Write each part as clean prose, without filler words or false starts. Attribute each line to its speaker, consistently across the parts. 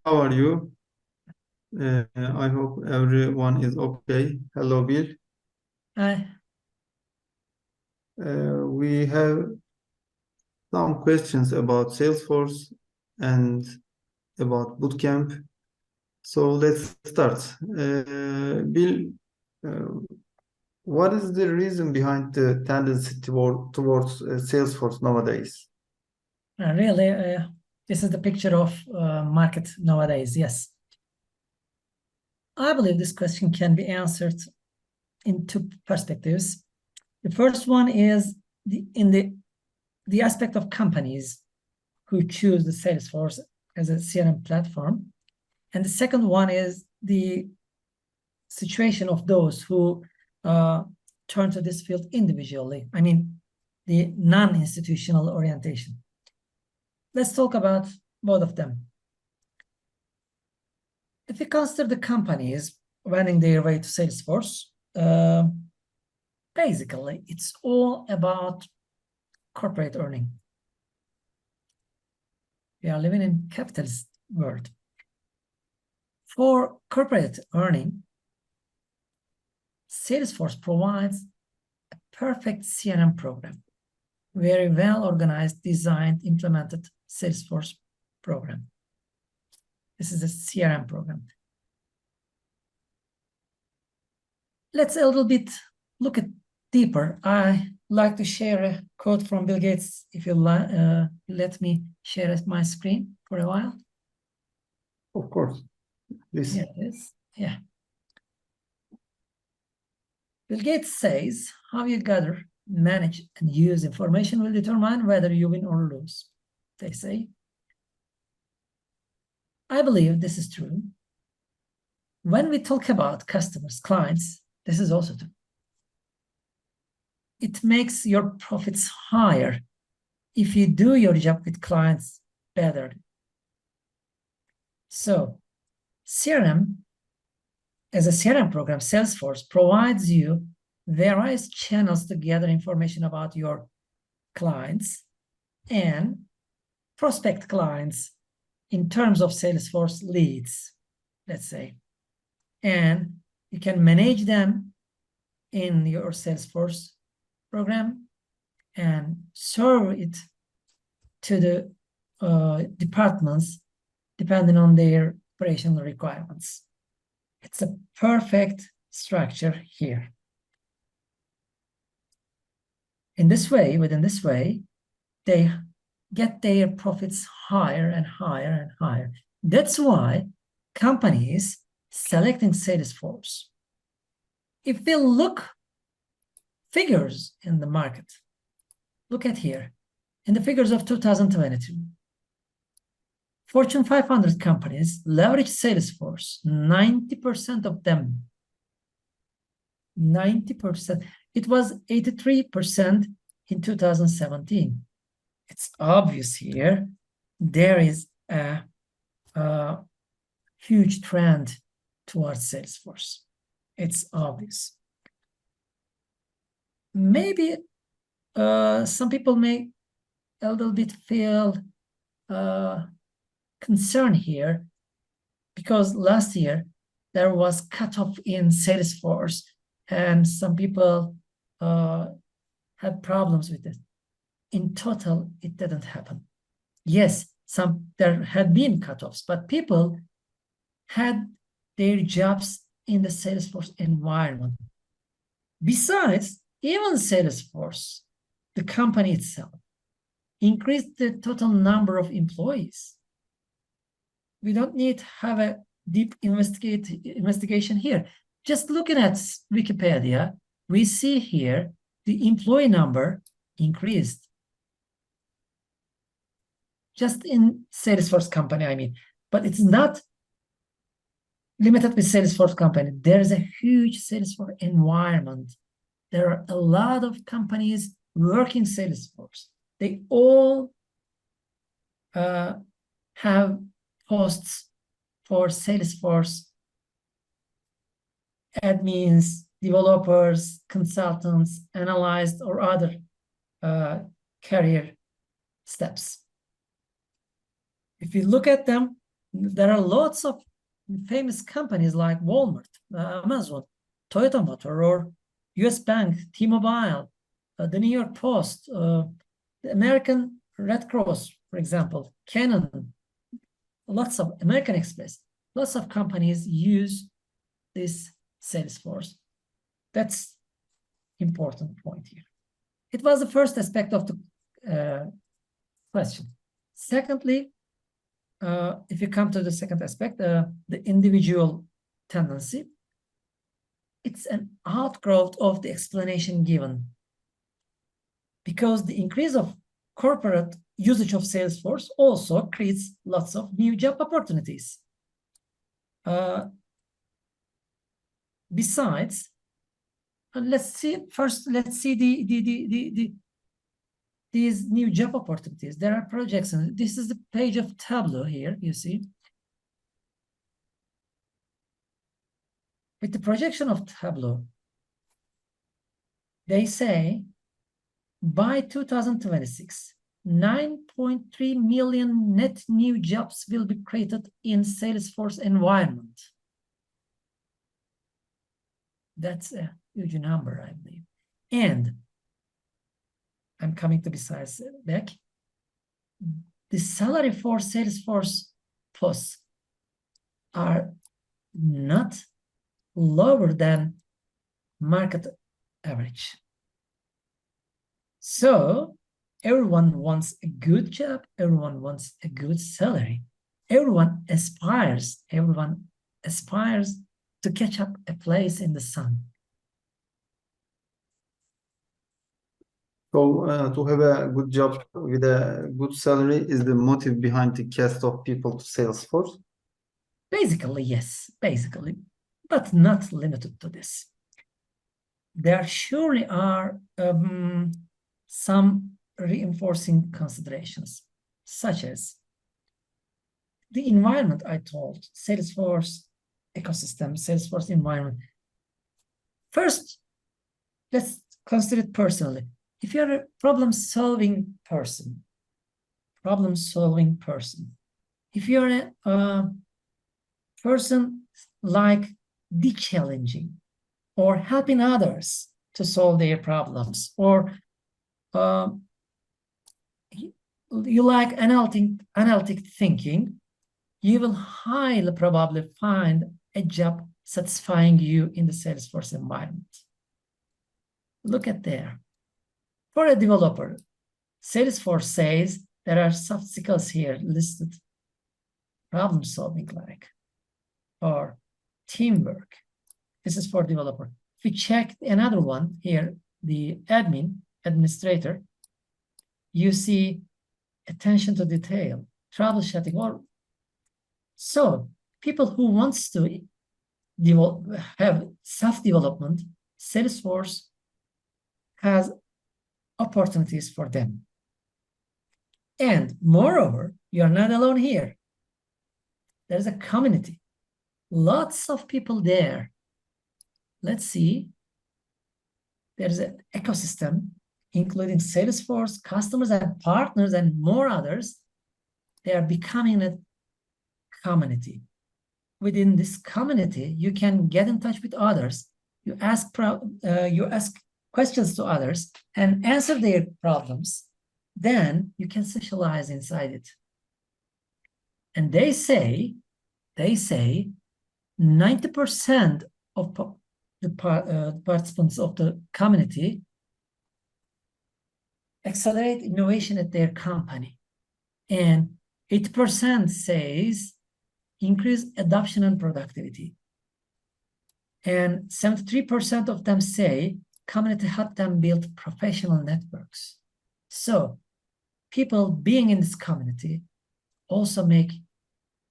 Speaker 1: are you? I hope everyone is okay. Hello, Bill.
Speaker 2: Hi.
Speaker 1: We have some questions about Salesforce and about bootcamp. So let's start. Bill, uh, what is the reason behind the tendency towards Salesforce nowadays?
Speaker 2: Really, this is the picture of market nowadays. Yes. I believe this question can be answered in two perspectives. The first one is the aspect of companies who choose the Salesforce as a CRM platform. And the second one is the situation of those who turn to this field individually. I mean, the non-institutional orientation. Let's talk about both of them. If you consider the companies wending their way to Salesforce, basically it's all about corporate earning. We are living in capitalist world. For corporate earning, Salesforce provides a perfect CRM program, very well organized, designed, implemented Salesforce program. This is a CRM program. Let's a little bit look at deeper. I like to share a quote from Bill Gates. If you let me share my screen for a while.
Speaker 1: Of course. This.
Speaker 2: Yeah, it is. Yeah. Bill Gates says, how you gather, manage, and use information will determine whether you win or lose, they say. I believe this is true. When we talk about customers, clients, this is also true. It makes your profits higher if you do your job with clients better. So, CRM, as a CRM program, Salesforce provides you various channels to gather information about your clients and prospect clients in terms of Salesforce leads, let's say. And you can manage them in your Salesforce program and serve it to the departments depending on their operational requirements. It's a perfect structure here. In this way, within this way, they get their profits higher and higher and higher. That's why companies selecting Salesforce. If we look figures in the market, look at here, in the figures of 2022, Fortune 500 companies leverage Salesforce, 90% of them. 90%. It was 83% in 2017. It's obvious here there is a huge trend towards Salesforce. It's obvious. Maybe some people may a little bit feel concern here because last year there was cutoff in Salesforce and some people had problems with it. In total, it didn't happen. Yes, there had been cutoffs, but people had their jobs in the Salesforce environment. Besides, even Salesforce, the company itself, increased the total number of employees. We don't need to have a deep investigation here. Just looking at Wikipedia, we see here the employee number increased. Just in Salesforce company, I mean, but it's not limited with Salesforce company. There's a huge Salesforce environment. There are a lot of companies working Salesforce. They all have posts for Salesforce admins, developers, consultants, analysts, or other career steps. If you look at them, there are lots of famous companies like Walmart, Amazon, Toyota Motor, or US Bank, T-Mobile, the New York Post, the American Red Cross, for example, Canon, lots of American Express, lots of companies use this Salesforce. That's important point here. It was the first aspect of the question. Secondly, if you come to the second aspect, the individual tendency, it's an outgrowth of the explanation given. Because the increase of corporate usage of Salesforce also creates lots of new job opportunities. Besides, let's see these new job opportunities. There are projects, and this is the page of Tableau here, you see. With the projection of Tableau, they say by 2026, 9.3 million net new jobs will be created in Salesforce environment. That's a huge number, I believe. And I'm coming to besides back. The salary for Salesforce Plus are not lower than market average. So everyone wants a good job, everyone wants a good salary. Everyone aspires to catch up a place in the sun.
Speaker 1: So to have a good job with a good salary is the motive behind the cast of people to Salesforce?
Speaker 2: Basically, yes, basically, but not limited to this. There surely are some reinforcing considerations, such as the environment I told, Salesforce ecosystem, Salesforce environment. First, let's consider it personally. If you're a problem-solving person, if you're a person like de-challenging or helping others to solve their problems, or you like analytic thinking, you will highly probably find a job satisfying you in the Salesforce environment. Look at there. For a developer, Salesforce says there are soft skills here listed. Problem solving, like, or teamwork. This is for developer. If we check another one here, the administrator, you see attention to detail, troubleshooting, or so people who wants to have self-development, Salesforce has opportunities for them. And moreover, you are not alone here. There's a community, lots of people there. Let's see. There's an ecosystem, including Salesforce, customers and partners and more others. They are becoming a community. Within this community, you can get in touch with others. You ask questions to others and answer their problems. Then you can socialize inside it. And they say 90% of the participants of the community accelerate innovation at their company. And 80% says increase adoption and productivity. And 73% of them say community helped them build professional networks. So people being in this community also make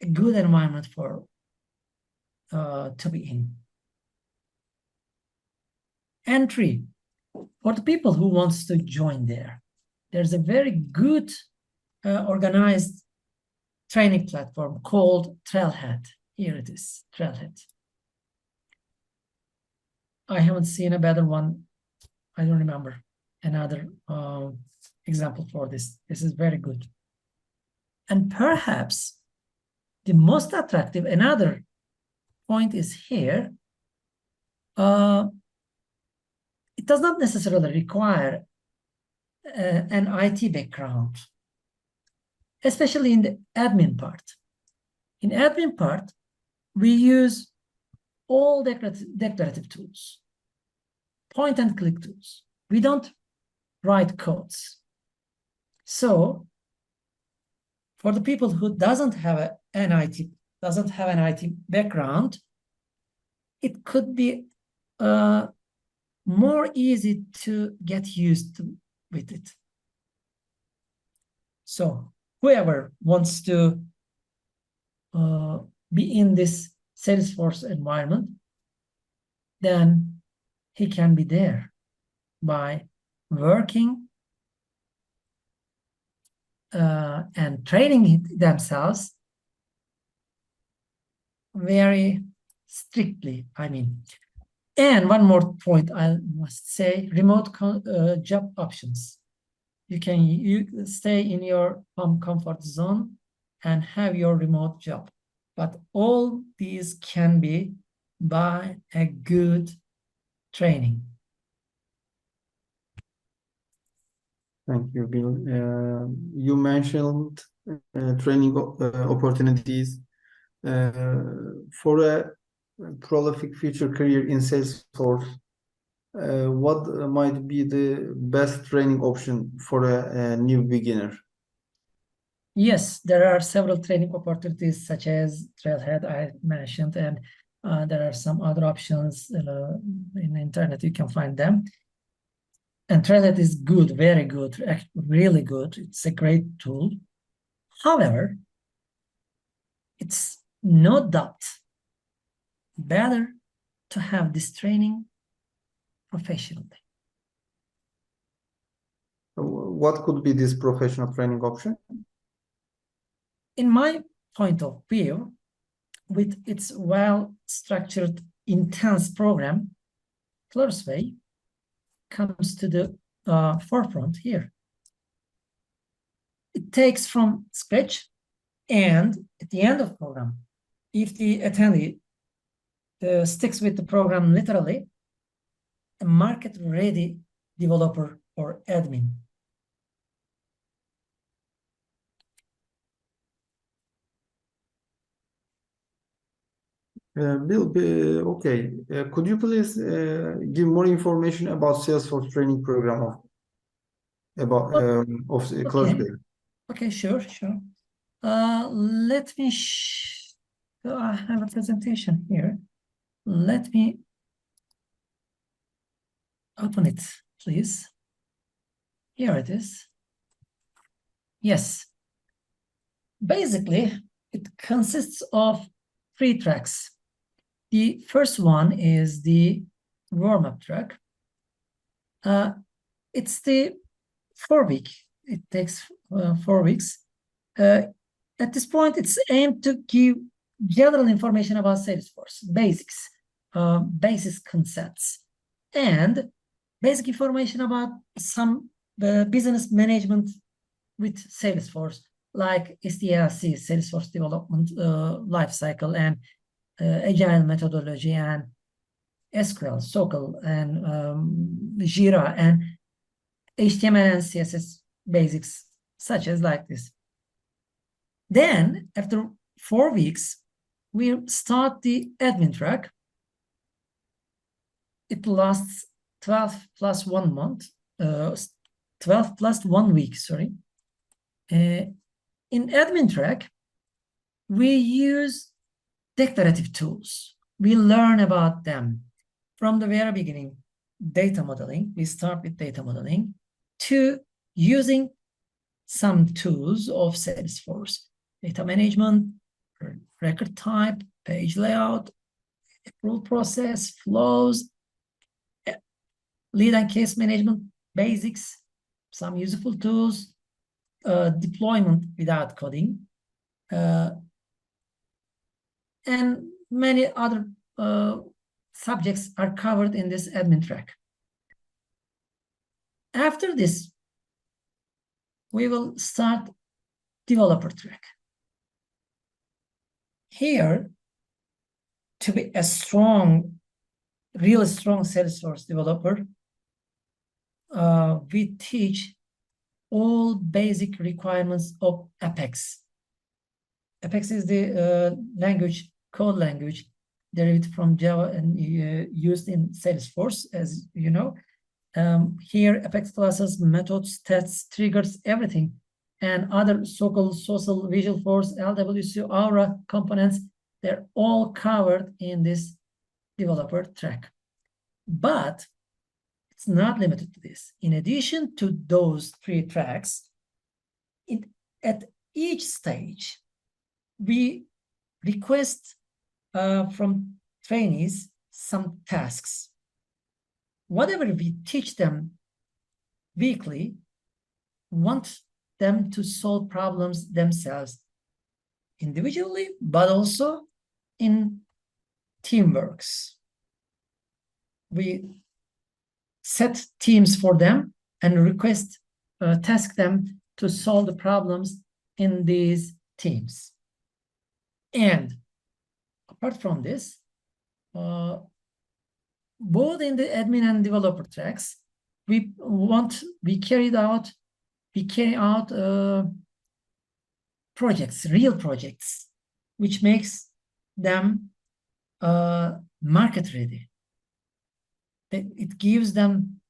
Speaker 2: a good environment for to be in. Entry for the people who wants to join there. There's a very good organized training platform called Trailhead. Here it is, Trailhead. I haven't seen a better one. I don't remember another example for this. This is very good. And perhaps the most attractive, another point is here, it does not necessarily require an IT background, especially in the admin part. In admin part, we use all declarative tools, point and click tools. We don't write codes. So for the people who doesn't have an IT background, it could be more easy to get used to with it. So whoever wants to be in this Salesforce environment, then he can be there by working and training themselves very strictly, I mean. And one more point I must say, remote job options. You can stay in your home comfort zone and have your remote job. But all these can be by a good training.
Speaker 1: Thank you, Bill. You mentioned training opportunities for a prolific future career in Salesforce. What might be the best training option for a new beginner?
Speaker 2: Yes, there are several training opportunities such as Trailhead I mentioned, and there are some other options in the internet. You can find them. And Trailhead is good, very good, really good. It's a great tool. However, it's no doubt better to have this training professionally.
Speaker 1: What could be this professional training option?
Speaker 2: In my point of view, with its well-structured, intense program, Clarusway comes to the forefront here. It takes from scratch, and at the end of the program, if the attendee sticks with the program literally, a market-ready developer or admin.
Speaker 1: Bill, okay. Could you please give more information about Salesforce training program of Clarusway?
Speaker 2: Okay, sure. Let me. I have a presentation here. Let me open it, please. Here it is. Yes. Basically, it consists of 3 tracks. The first one is the warm-up track. It's the 4-week. It takes 4 weeks. At this point, it's aimed to give general information about Salesforce, basics, basic concepts, and basic information about some business management with Salesforce, like SDLC, Salesforce Development Lifecycle, and Agile methodology, and SQL, SOCL, and Jira, and HTML and CSS basics, such as like this. Then, after 4 weeks, we start the admin track. It lasts 12 plus 1 month, 12 plus 1 week, sorry. In admin track, we use declarative tools. We learn about them from the very beginning. Data modeling, we start with data modeling, to using some tools of Salesforce. Data management, record type, page layout, approval process, flows, lead and case management basics, some useful tools, deployment without coding, and many other subjects are covered in this admin track. After this, we will start developer track. here, to be a strong, really strong Salesforce developer, we teach all basic requirements of Apex. Apex is the code language derived from Java and used in Salesforce, as you know. Here, Apex classes, methods, tests, triggers, everything, and other so-called social visual force, LWC, Aura components, they're all covered in this developer track. But it's not limited to this. In addition to those 3 tracks, at each stage, we request from trainees some tasks. Whatever we teach them weekly, want them to solve problems themselves individually, but also in teamworks. We set teams for them and task them to solve the problems in these teams. And apart from this, both in the admin and developer tracks, we carry out projects, real projects, which makes them market ready. It gives them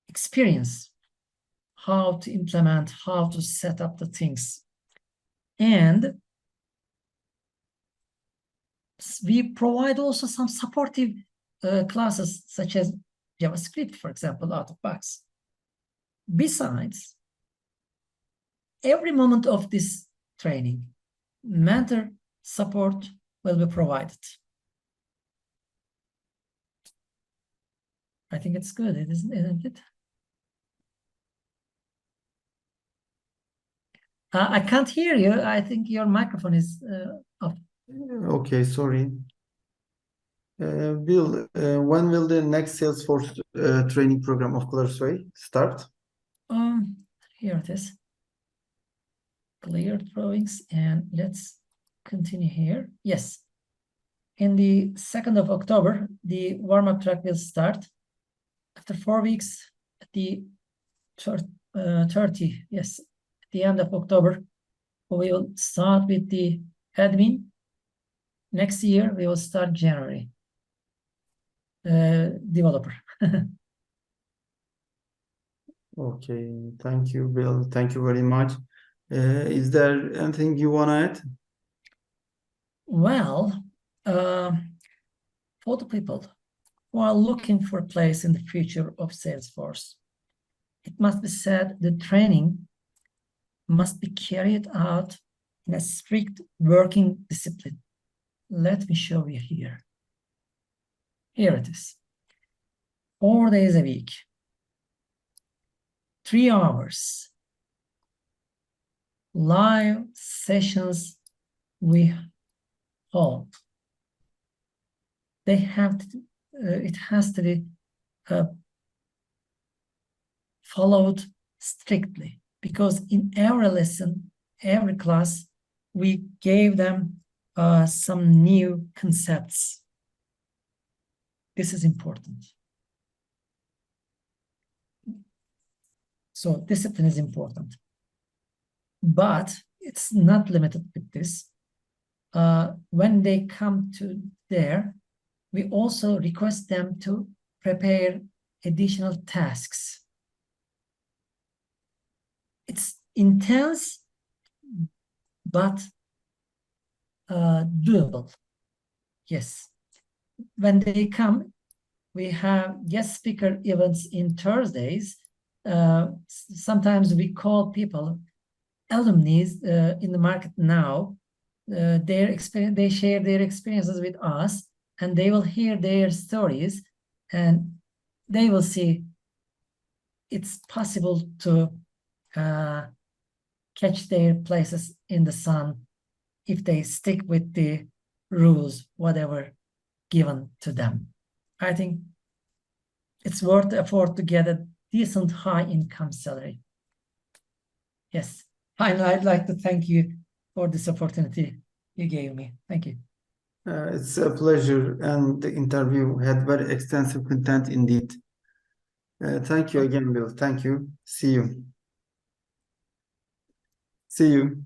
Speaker 2: experience how to implement, how to set up the things. And we provide also some supportive classes, such as JavaScript, for example, out of box. Besides, every moment of this training, mentor support will be provided. I think it's good, isn't it? I can't hear you. I think your microphone is off.
Speaker 1: Okay, sorry. Bill, when will the next Salesforce training program of Clarusway start?
Speaker 2: Here it is. Clear drawings, and let's continue here. Yes. In the 2nd of October, the warm-up track will start. After 4 weeks, at the 30, yes, at the end of October, we will start with the admin. Next year, we will start January. Developer.
Speaker 1: Okay, thank you, Bill. Thank you very much. Is there anything you want to add?
Speaker 2: Well, for the people who are looking for a place in the future of Salesforce, it must be said the training must be carried out in a strict working discipline. Let me show you here. Here it is. 4 days a week, 3 hours, live sessions we hold. They have to, it has to be followed strictly, because in every lesson, every class, we gave them some new concepts. This is important. So discipline is important. But it's not limited with this. When they come to there, we also request them to prepare additional tasks. It's intense, but doable. Yes. When they come, we have guest speaker events in Thursdays. Sometimes we call people alumni in the market now. They share their experiences with us, and they will hear their stories, and they will see it's possible to catch their places in the sun if they stick with the rules, whatever given to them. I think it's worth the effort to get a decent high income salary. Yes. Finally, I'd like to thank you for this opportunity. you gave me. Thank you.
Speaker 1: It's a pleasure, and the interview had very extensive content indeed. Thank you again, Bill. Thank you. See you. See you.